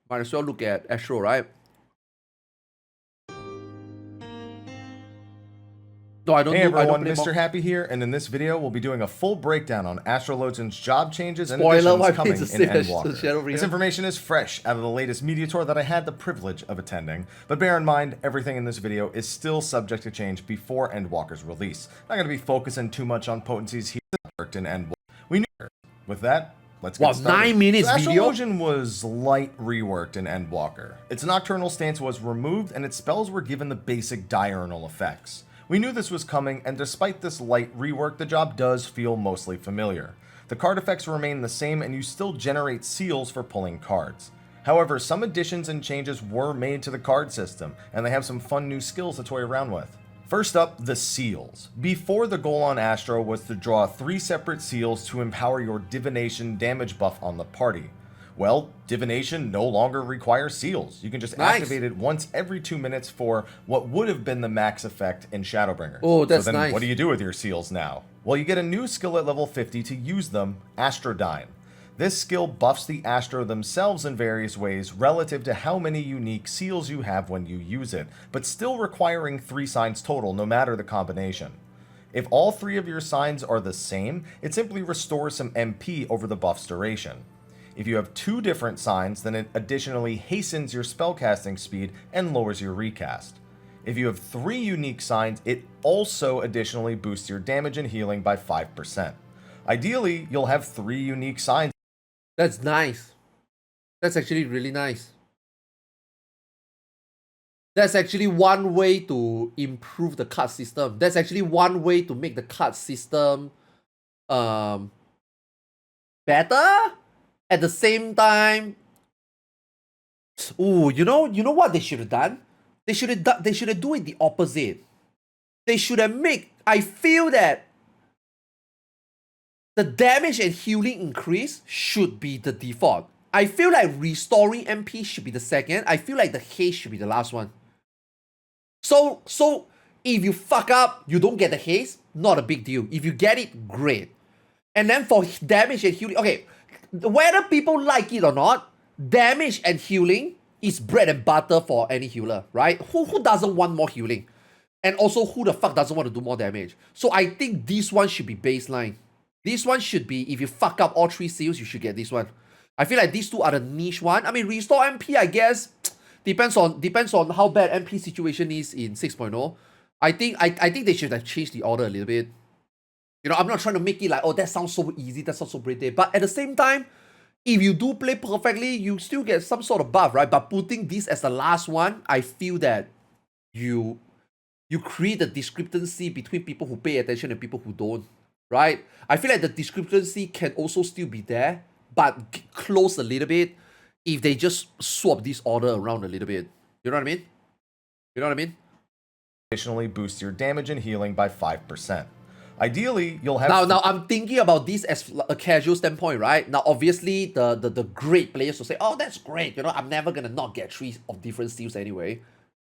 Might as well look at Astro, right? No, I don't. Hey everyone, play Mr. more. Happy here, and in this video we'll be doing a full breakdown on Astrologian's job changes and Spoiler, additions why coming please in say that Endwalker. shit over This here? information is fresh out of the latest media tour that I had the privilege of attending, but bear in mind, everything in this video is still subject to change before Endwalker's release. I'm not going to be focusing too much on potencies here that worked in Endwalker. We knew her. With that, let's get started. 9 minutes so video? Astrologian was light reworked in Endwalker. Its nocturnal stance was removed and its spells were given the basic diurnal effects. We knew this was coming, and despite this light rework, the job does feel mostly familiar. The card effects remain the same and you still generate seals for pulling cards. However, some additions and changes were made to the card system, and they have some fun new skills to toy around with. First up, the seals. Before, the goal on Astro was to draw 3 separate seals to empower your divination damage buff on the party. Well, divination no longer requires seals. You can just activate it once every 2 minutes for what would have been the max effect in Shadowbringers. Oh, that's so then nice. What do you do with your seals now? Well, you get a new skill at level 50 to use them, astrodyne. This skill buffs the Astro themselves in various ways relative to how many unique seals you have when you use it, but still requiring 3 signs total no matter the combination. If all 3 of your signs are the same, it simply restores some MP over the buff's duration. If you have 2 different signs, then it additionally hastens your spellcasting speed and lowers your recast. If you have 3 unique signs, it also additionally boosts your damage and healing by 5%. Ideally, you'll have 3 unique signs. That's nice. That's actually really nice. That's actually one way to improve the card system. That's actually one way to make the card system better. At the same time, ooh, you know what they should have done? They should have do it the opposite. They should have made. I feel that the damage and healing increase should be the default. I feel like restoring MP should be the second. I feel like the haste should be the last one. So if you fuck up, you don't get the haste, not a big deal. If you get it, great. And then for damage and healing, okay, whether people like it or not, damage and healing is bread and butter for any healer, right? Who doesn't want more healing? And also, who the fuck doesn't want to do more damage? So I think this one should be baseline. This one should be, if you fuck up all 3 seals, you should get this one. I feel like these 2 are the niche one. I mean, restore MP, I guess, depends on how bad MP situation is in 6.0. I think they should have changed the order a little bit. You know, I'm not trying to make it like, oh, that sounds so easy, that sounds so pretty. But at the same time, if you do play perfectly, you still get some sort of buff, right? But putting this as the last one, I feel that you create a discrepancy between people who pay attention and people who don't, right? I feel like the discrepancy can also still be there, but close a little bit if they just swap this order around a little bit. You know what I mean? You know what I mean? Additionally boost your damage and healing by 5%. Ideally, you'll have... Now I'm thinking about this as a casual standpoint, right? Now, obviously, the great players will say, oh, that's great. You know, I'm never going to not get 3 of different steals anyway,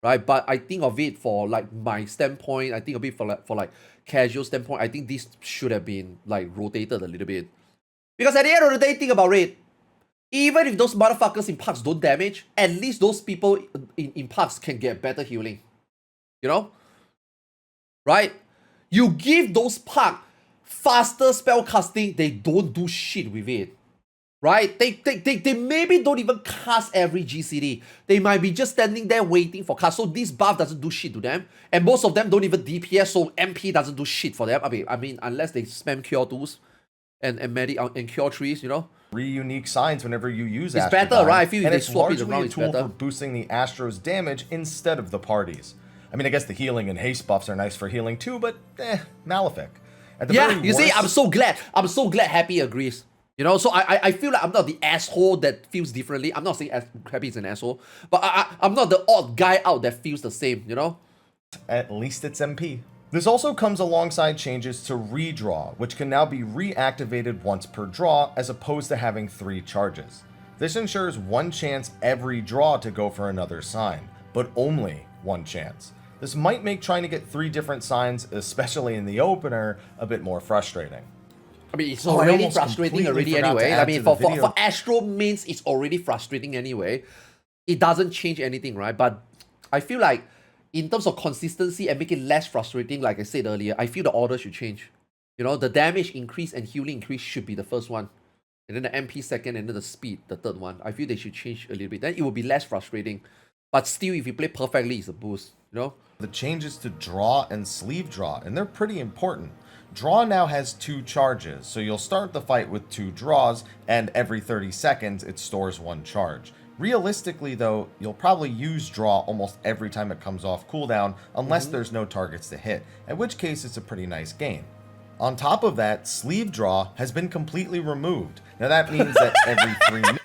right? But I think of it for, like, my standpoint. I think of it for like casual standpoint. I think this should have been, like, rotated a little bit. Because at the end of the day, think about it. Even if those motherfuckers in parks don't damage, at least those people in parks can get better healing. You know? Right? You give those park faster spell casting, they don't do shit with it. Right? They maybe don't even cast every GCD. They might be just standing there waiting for cast. So this buff doesn't do shit to them. And most of them don't even DPS, so MP doesn't do shit for them. I mean unless they spam cure 2s and cure 3s, you know? 3 unique signs whenever you use It's Astrodyne, better, right? I feel and they it's swap it largely around, a it's tool better. for boosting the Astro's damage instead of the party's. I mean, I guess the healing and haste buffs are nice for healing too, but malefic. At the very You see, worst, I'm so glad Happy agrees. You know, so I feel like I'm not the asshole that feels differently. I'm not saying Happy is an asshole, but I'm not the odd guy out that feels the same, you know? at least it's MP. This also comes alongside changes to redraw, which can now be reactivated once per draw as opposed to having 3 charges. This ensures 1 chance every draw to go for another sign, but only 1 chance. This might make trying to get 3 different signs, especially in the opener, a bit more frustrating. I mean, it's I already almost frustrating completely already forgot to anyway. add I to mean, the for video. Astro mains, it's already frustrating anyway. It doesn't change anything, right? But I feel like in terms of consistency and make it less frustrating, like I said earlier, I feel the order should change. You know, the damage increase and healing increase should be the first one. And then the MP second, and then the speed, the third one. I feel they should change a little bit. Then it will be less frustrating. But still, if you play perfectly, it's a boost, you know? The changes to draw and sleeve draw, and they're pretty important. Draw now has 2 charges, so you'll start the fight with 2 draws, and every 30 seconds it stores 1 charge. Realistically though, you'll probably use draw almost every time it comes off cooldown, unless there's no targets to hit, in which case it's a pretty nice gain. On top of that, sleeve draw has been completely removed. Now that means that every 3 minutes,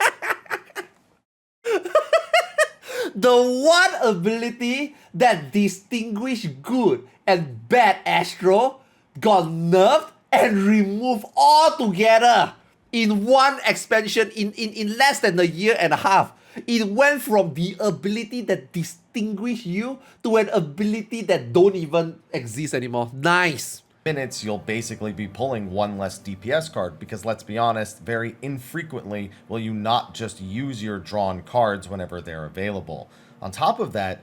The one ability that distinguish good and bad Astro got nerfed and removed altogether in one expansion in less than a year and a half. It went from the ability that distinguish you to an ability that don't even exist anymore. Nice. you'll basically be pulling 1 less DPS card, because let's be honest, very infrequently will you not just use your drawn cards whenever they're available. On top of that,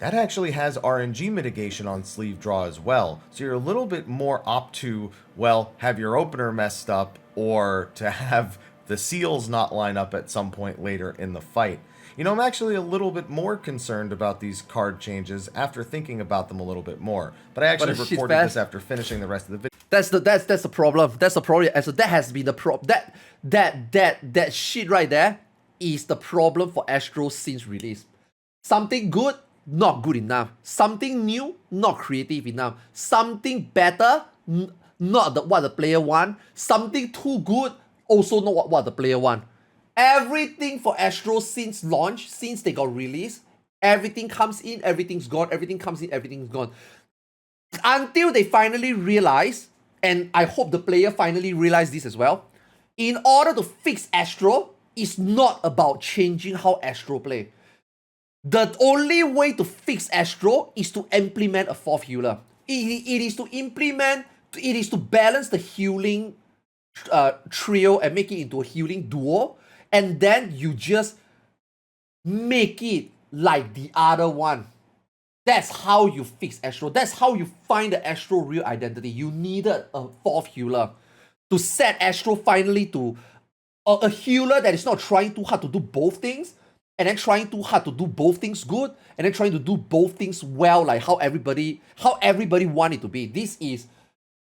that actually has RNG mitigation on sleeve draw as well, so you're a little bit more apt to, well, have your opener messed up, or to have the seals not line up at some point later in the fight. You know, I'm actually a little bit more concerned about these card changes after thinking about them a little bit more. But I actually shit's recorded bad. this after finishing the rest of the video. That's the problem. That's the problem. And so that has been the that shit right there is the problem for Astro since release. Something good, not good enough. Something new, not creative enough. Something better, not what the player want. Something too good, also not what the player want. Everything for Astro since launch, since they got released, everything comes in, everything's gone. Everything comes in, everything's gone. Until they finally realize, and I hope the player finally realize this as well, in order to fix Astro, it's not about changing how Astro play. The only way to fix Astro is to implement a 4th healer. It is to balance the healing trio and make it into a healing duo, and then you just make it like the other one. That's how you fix Astro. That's how you find the Astro real identity. You needed a 4th healer to set Astro finally to a healer that is not trying too hard to do both things, and then trying too hard to do both things good, and then trying to do both things well, like how everybody want it to be. This is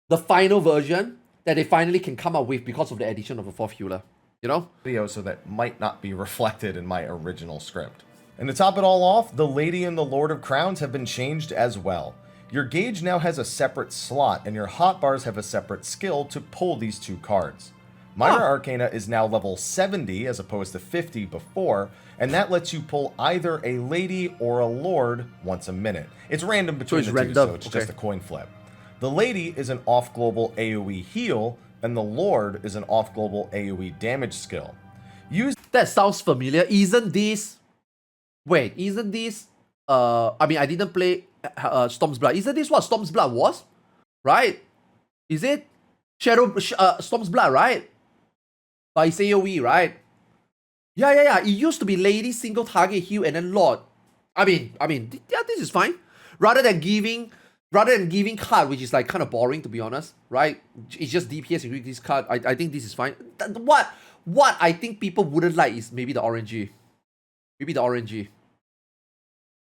the final version that they finally can come up with because of the addition of a 4th healer. You know? Video, so that might not be reflected in my original script. And to top it all off, the Lady and the Lord of Crowns have been changed as well. Your gauge now has a separate slot, and your hotbars have a separate skill to pull these 2 cards. Minor Arcana is now level 70 as opposed to 50 before, and that lets you pull either a Lady or a Lord once a minute. It's random between the two, so it's just a coin flip. The Lady is an off-global AoE heal, and the Lord is an off-global AoE damage skill. That sounds familiar. Isn't this... Wait, isn't this... I mean, I didn't play Storm's Blood. Isn't this what Storm's Blood was? Right? Is it? Storm's Blood, right? But it's AoE, right? Yeah. It used to be Lady, single target heal, and then Lord. I mean, yeah, this is fine. Rather than giving card, which is like kind of boring to be honest, right? It's just DPS you read this card. I think this is fine. What I think people wouldn't like is maybe the RNG. Maybe the RNG.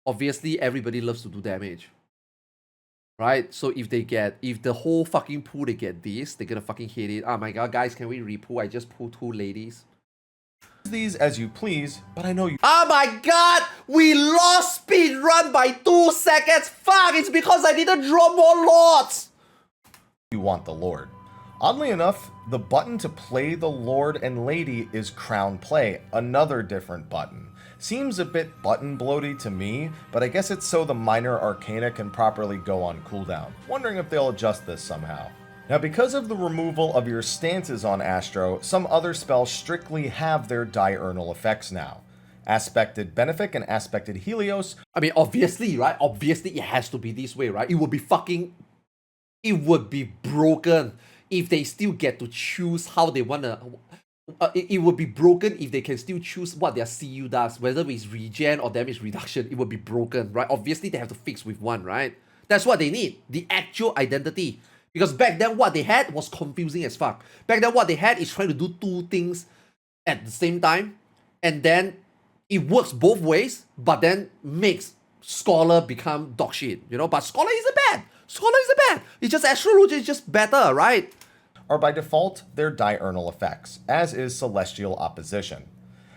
Obviously, everybody loves to do damage. Right? So if the whole fucking pool they get this, they're gonna fucking hate it. Oh my god, guys, can we repool? I just pulled 2 ladies. These as you please, but I know you. Oh my god! We lost speed run by 2 seconds! Fuck! It's because I didn't draw more lords! You want the Lord. Oddly enough, the button to play the Lord and Lady is Crown Play, another different button. Seems a bit button bloaty to me, but I guess it's so the Minor Arcana can properly go on cooldown. Wondering if they'll adjust this somehow. Now, because of the removal of your stances on Astro, some other spells strictly have their diurnal effects now. Aspected Benefic and Aspected Helios. I mean, obviously, right? Obviously, it has to be this way, right? It would be broken if they still get to choose how they want to. It would be broken if they can still choose what their CU does, whether it's regen or damage reduction. It would be broken, right? Obviously, they have to fix with one, right? That's what they need, the actual identity. Because back then, what they had was confusing as fuck. Back then, what they had is trying to do two things at the same time, and then it works both ways, but then makes Scholar become dog shit, you know? But Scholar isn't bad. Scholar isn't bad. It's just Astrologian is just better, right? Are by default their diurnal effects, as is Celestial Opposition.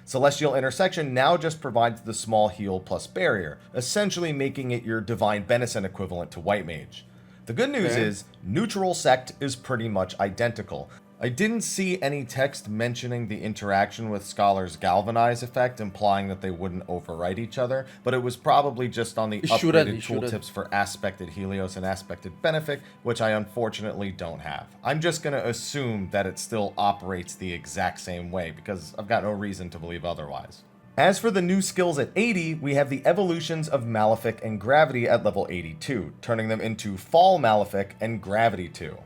Celestial Intersection now just provides the small heal plus barrier, essentially making it your Divine Benison equivalent to White Mage. The good news is, Neutral Sect is pretty much identical. I didn't see any text mentioning the interaction with Scholar's Galvanize effect, implying that they wouldn't overwrite each other, but it was probably just on the upgraded tooltips for Aspected Helios and Aspected Benefic, which I unfortunately don't have. I'm just going to assume that it still operates the exact same way, because I've got no reason to believe otherwise. As for the new skills at 80, we have the evolutions of Malefic and Gravity at level 82, turning them into Fall Malefic and Gravity 2.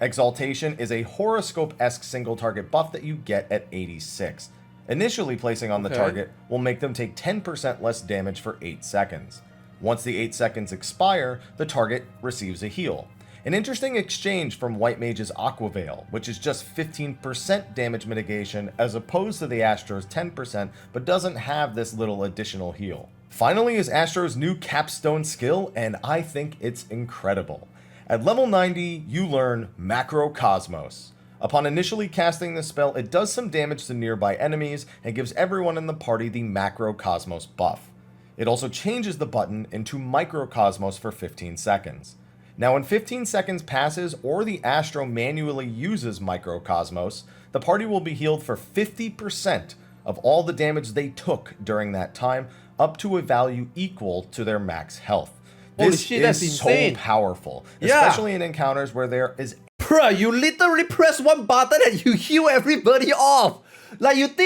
Exaltation is a horoscope-esque single target buff that you get at 86. Initially placing on the target will make them take 10% less damage for 8 seconds. Once the 8 seconds expire, the target receives a heal. An interesting exchange from White Mage's Aqua Veil, which is just 15% damage mitigation as opposed to the Astro's 10%, but doesn't have this little additional heal. Finally is Astro's new capstone skill, and I think it's incredible. At level 90, you learn Macrocosmos. Upon initially casting this spell, it does some damage to nearby enemies and gives everyone in the party the Macrocosmos buff. It also changes the button into Microcosmos for 15 seconds. Now when 15 seconds passes or the Astro manually uses Microcosmos, the party will be healed for 50% of all the damage they took during that time, up to a value equal to their max health. This is so powerful, especially in encounters where there is... Bruh, you literally press one button and you heal everybody off. Like if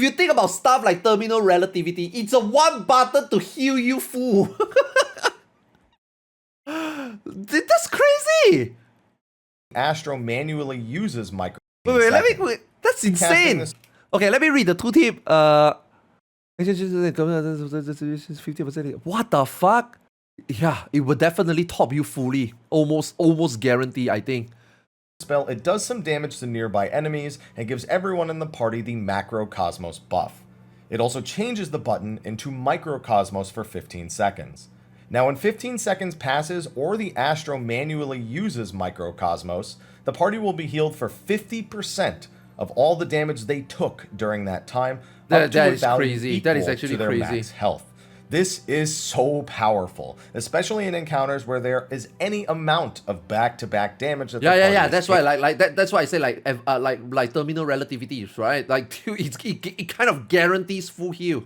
you think about stuff like terminal relativity, it's a one button to heal you full. That's crazy. Astro manually uses micro. Wait, that's insane. Okay, let me read the tooltip. 50%. What the fuck? Yeah, it will definitely top you fully. Almost guarantee, I think. Spell, it does some damage to nearby enemies and gives everyone in the party the Macrocosmos buff. It also changes the button into Microcosmos for 15 seconds. Now when 15 seconds passes or the Astro manually uses Microcosmos, the party will be healed for 50% of all the damage they took during that time. That is crazy. That is actually crazy. Max health. This is so powerful, especially in encounters where there is any amount of back-to-back damage that That's why, that's why I say like terminal relativity, right? Like it kind of guarantees full heal.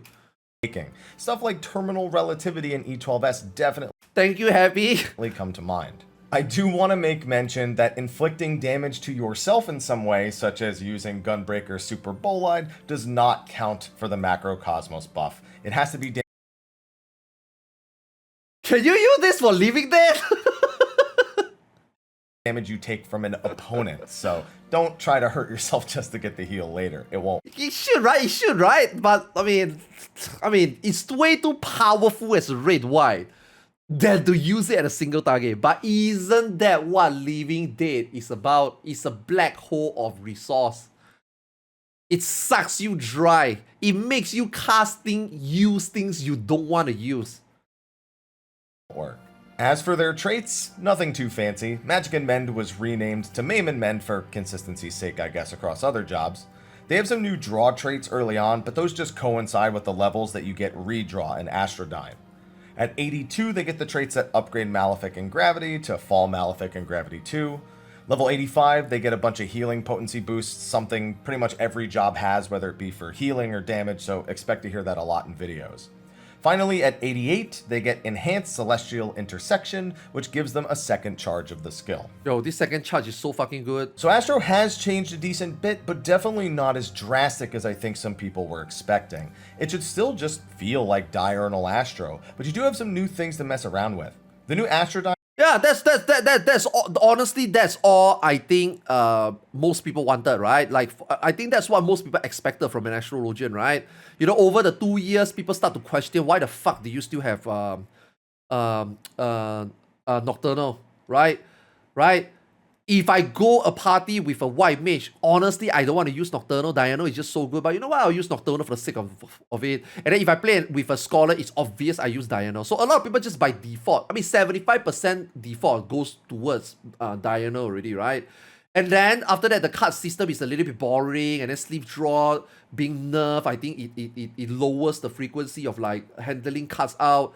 Stuff like terminal relativity and E12S definitely. Thank you, Happy. Come to mind. I do want to make mention that inflicting damage to yourself in some way, such as using Gunbreaker Super Bolide, does not count for the Macrocosmos buff. It has to be. Can you use this for Living Dead? Damage you take from an opponent, so don't try to hurt yourself just to get the heal later. It won't. It should, right? It should, right? But I mean, it's way too powerful as a red white than to use it at a single target. But isn't that what Living Dead is about? It's a black hole of resource. It sucks you dry. It makes you use things you don't want to use. Work. As for their traits, nothing too fancy. Magic and Mend was renamed to Maim and Mend for consistency's sake, I guess, across other jobs. They have some new draw traits early on, but those just coincide with the levels that you get redraw in Astrodyne. At 82, they get the traits that upgrade Malefic and Gravity to Fall Malefic and Gravity 2. Level 85, they get a bunch of healing potency boosts, something pretty much every job has, whether it be for healing or damage, so expect to hear that a lot in videos. Finally, at 88, they get Enhanced Celestial Intersection, which gives them a second charge of the skill. Yo, this second charge is so fucking good. So Astro has changed a decent bit, but definitely not as drastic as I think some people were expecting. It should still just feel like Diurnal Astro, but you do have some new things to mess around with. The new Astrodyne... Yeah, Yeah, that's all, honestly that's all I think most people wanted, right? Like I think that's what most people expected from an astrologian, right? You know, over the 2 years, people start to question why the fuck do you still have um, uh, nocturnal, right? Right? If I go a party with a white mage, honestly, I don't want to use Nocturnal. Diurnal is just so good, but you know what? I'll use Nocturnal for the sake of it. And then if I play with a Scholar, it's obvious I use Diurnal. So a lot of people just by default, I mean, 75% default goes towards Diurnal already, right? And then after that, the card system is a little bit boring, and then Sleeve Draw being nerfed, I think it lowers the frequency of like handling cards out.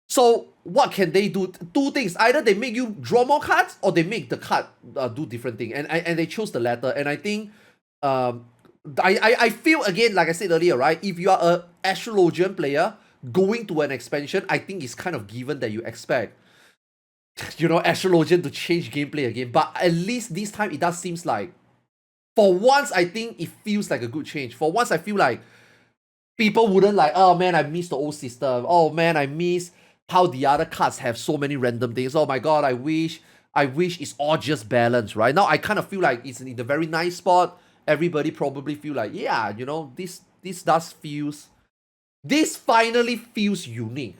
So what can they do? Two things. Either they make you draw more cards, or they make the card do different thing. And they chose the latter. And I think, I feel again, like I said earlier, right? If you are a astrologian player going to an expansion, I think it's kind of given that you expect, you know, astrologian to change gameplay again. But at least this time it does seems like, for once, I think it feels like a good change. For once, I feel like people wouldn't like, oh man, I miss the old system. Oh man, I miss how the other cards have so many random things. Oh my god, I wish it's all just balanced, right? Now I kind of feel like it's in a very nice spot. Everybody probably feel like, yeah, you know, this finally feels unique.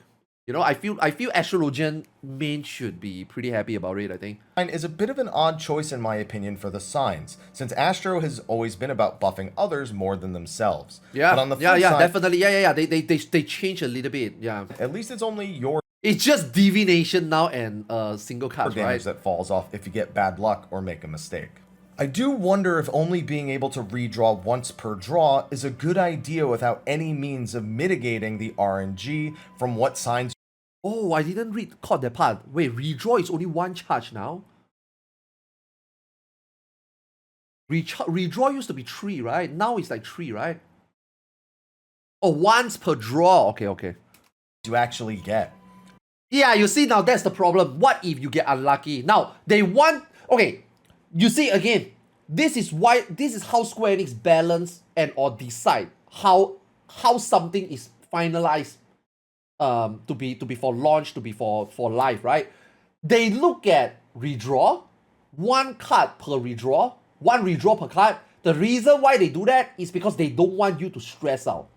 You know, I feel Astrologian main should be pretty happy about it, I think. Is a bit of an odd choice in my opinion for the signs, since Astro has always been about buffing others more than themselves. Yeah, but on the flip side, definitely, yeah. They change a little bit, yeah. At least it's only your It's just divination now and single cards, damage right? that falls off if you get bad luck or make a mistake. I do wonder if only being able to redraw once per draw is a good idea without any means of mitigating the RNG from what signs. Oh, I didn't caught that part. Wait, redraw is only one charge now? Redraw used to be 3, right? Now it's like 3, right? Oh, once per draw. Okay. You actually get. Yeah, you see, now that's the problem. What if you get unlucky? Now, they want... Okay, you see, again, this is how Square Enix balance and or decide how something is finalized to be for launch, to be for live, right? They look at redraw, one card per redraw, one redraw per card. The reason why they do that is because they don't want you to stress out.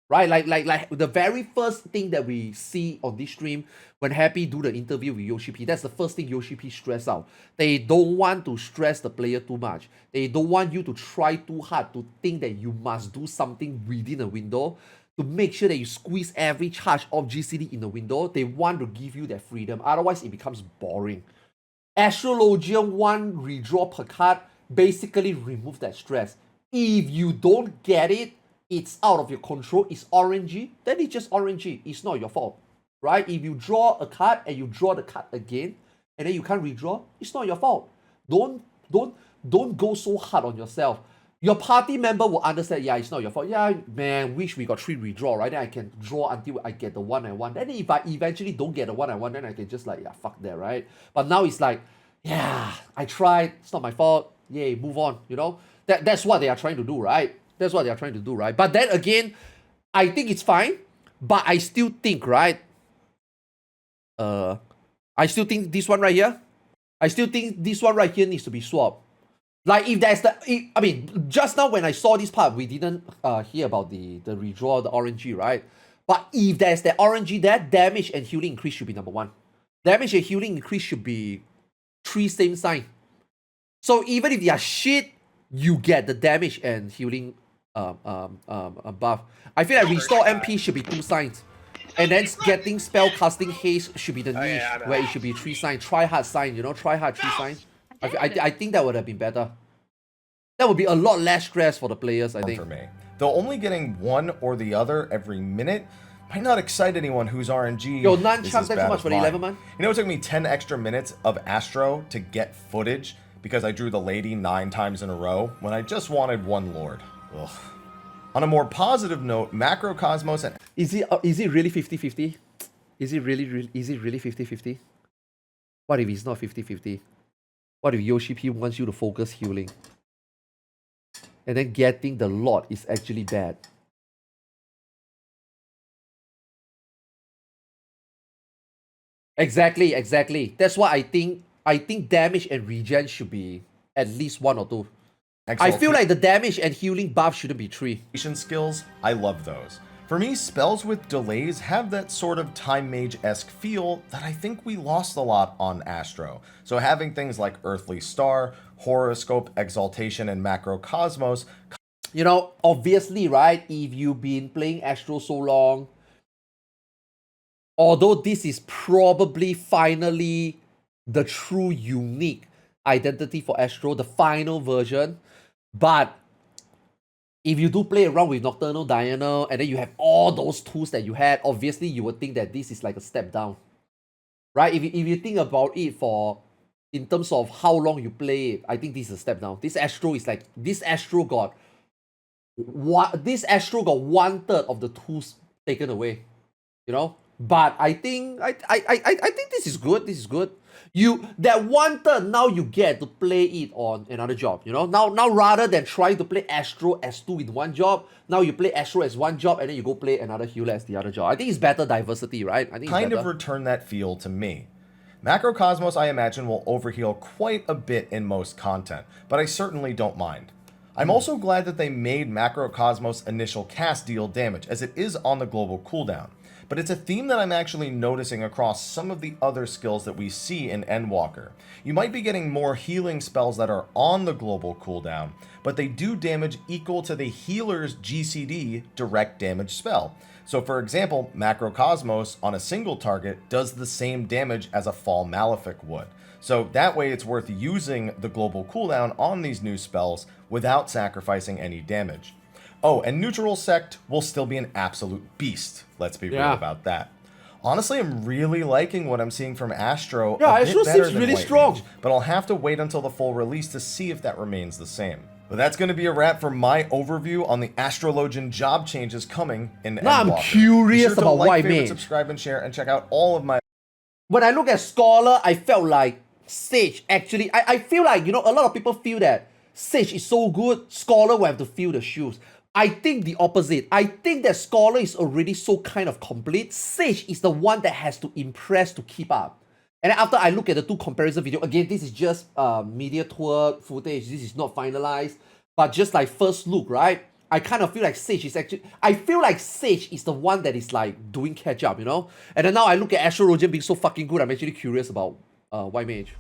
Right, like the very first thing that we see on this stream when Happy do the interview with Yoshi P, that's the first thing Yoshi P stress out. They don't want to stress the player too much. They don't want you to try too hard to think that you must do something within a window to make sure that you squeeze every charge of GCD in the window. They want to give you that freedom. Otherwise, it becomes boring. Astrologian one redraw per card basically remove that stress. If you don't get it, it's out of your control, it's RNG, then it's just RNG. It's not your fault, right? If you draw a card and you draw the card again, and then you can't redraw, it's not your fault. Don't go so hard on yourself. Your party member will understand, yeah, it's not your fault. Yeah, man, wish we got 3 redraw, right? Then I can draw until I get the one I want. Then if I eventually don't get the one I want, then I can just like, yeah, fuck that, right? But now it's like, yeah, I tried, it's not my fault. Yay, move on, you know? That's what they are trying to do, right? That's what they are trying to do, right? But then again, I think it's fine. But I still think, right? I still think this one right here. I still think this one right here needs to be swapped. Like if there's I mean, just now when I saw this part, we didn't hear about the redraw, the RNG, right? But if there's the RNG there, damage and healing increase should be number 1. Damage and healing increase should be 3 same sign. So even if they are shit, you get the damage and healing buff. I feel like restore MP should be 2 signs. And then getting spell casting haste should be the niche, where it should be 3 signs. Try hard sign, you know, try hard 3 signs. I think that would have been better. That would be a lot less stress for the players, I think. For me, though only getting one or the other every minute might not excite anyone whose RNG Yo, is Nunchuck, as thanks so bad much as for the mine. 11, man. You know, it took me 10 extra minutes of Astro to get footage because I drew the lady 9 times in a row when I just wanted one lord. Ugh. On a more positive note, Macrocosmos and... Is it really 50-50? Is it really 50-50? What if it's not 50-50? What if Yoshi P wants you to focus healing? And then getting the lot is actually bad. Exactly. That's why I think damage and regen should be at least 1 or 2. I feel like the damage and healing buff shouldn't be 3. Skills, I love those. For me, spells with delays have that sort of Time Mage-esque feel that I think we lost a lot on Astro. So having things like Earthly Star, Horoscope, Exaltation, and Macrocosmos. You know, obviously, right, if you've been playing Astro so long, although this is probably finally the true unique identity for Astro, the final version, but if you do play around with Nocturnal Diurnal and then you have all those tools that you had, obviously you would think that this is like a step down. Right? If you think about it in terms of how long you play it, I think this is a step down. This Astro got 1/3 of the tools taken away. You know? But I think this is good. This is good. That 1/3 now you get to play it on another job. You know, now rather than trying to play Astro as 2 in one job, now you play Astro as 1 job and then you go play another healer as the other job. I think it's better diversity, right? I think kind of return that feel to me. Macrocosmos, I imagine, will overheal quite a bit in most content, but I certainly don't mind. I'm also glad that they made Macrocosmos initial cast deal damage, as it is on the global cooldown. But it's a theme that I'm actually noticing across some of the other skills that we see in Endwalker. You might be getting more healing spells that are on the global cooldown, but they do damage equal to the healer's GCD direct damage spell. So for example, Macrocosmos on a single target does the same damage as a Fall Malefic would. So that way it's worth using the global cooldown on these new spells without sacrificing any damage. Oh, and Neutral Sect will still be an absolute beast. Let's be real about that. Honestly, I'm really liking what I'm seeing from Astro. Yeah, Astro seems really strong. Mage, but I'll have to wait until the full release to see if that remains the same. But that's going to be a wrap for my overview on the Astrologian job changes coming in Endwalker. I'm curious be sure about to like, White favorite, Mage. subscribe, and share, and check out all of my... When I look at Scholar, I felt like Sage actually... I feel like, you know, a lot of people feel that Sage is so good, Scholar will have to fill the shoes. I think the opposite. I think that Scholar is already so kind of complete. Sage is the one that has to impress to keep up. And then after I look at the 2 comparison video, again, this is just media tour footage. This is not finalized. But just like first look, right? I kind of feel like Sage is actually... I feel like Sage is the one that is like doing catch up, you know? And then now I look at Astrologian being so fucking good, I'm actually curious about White Mage.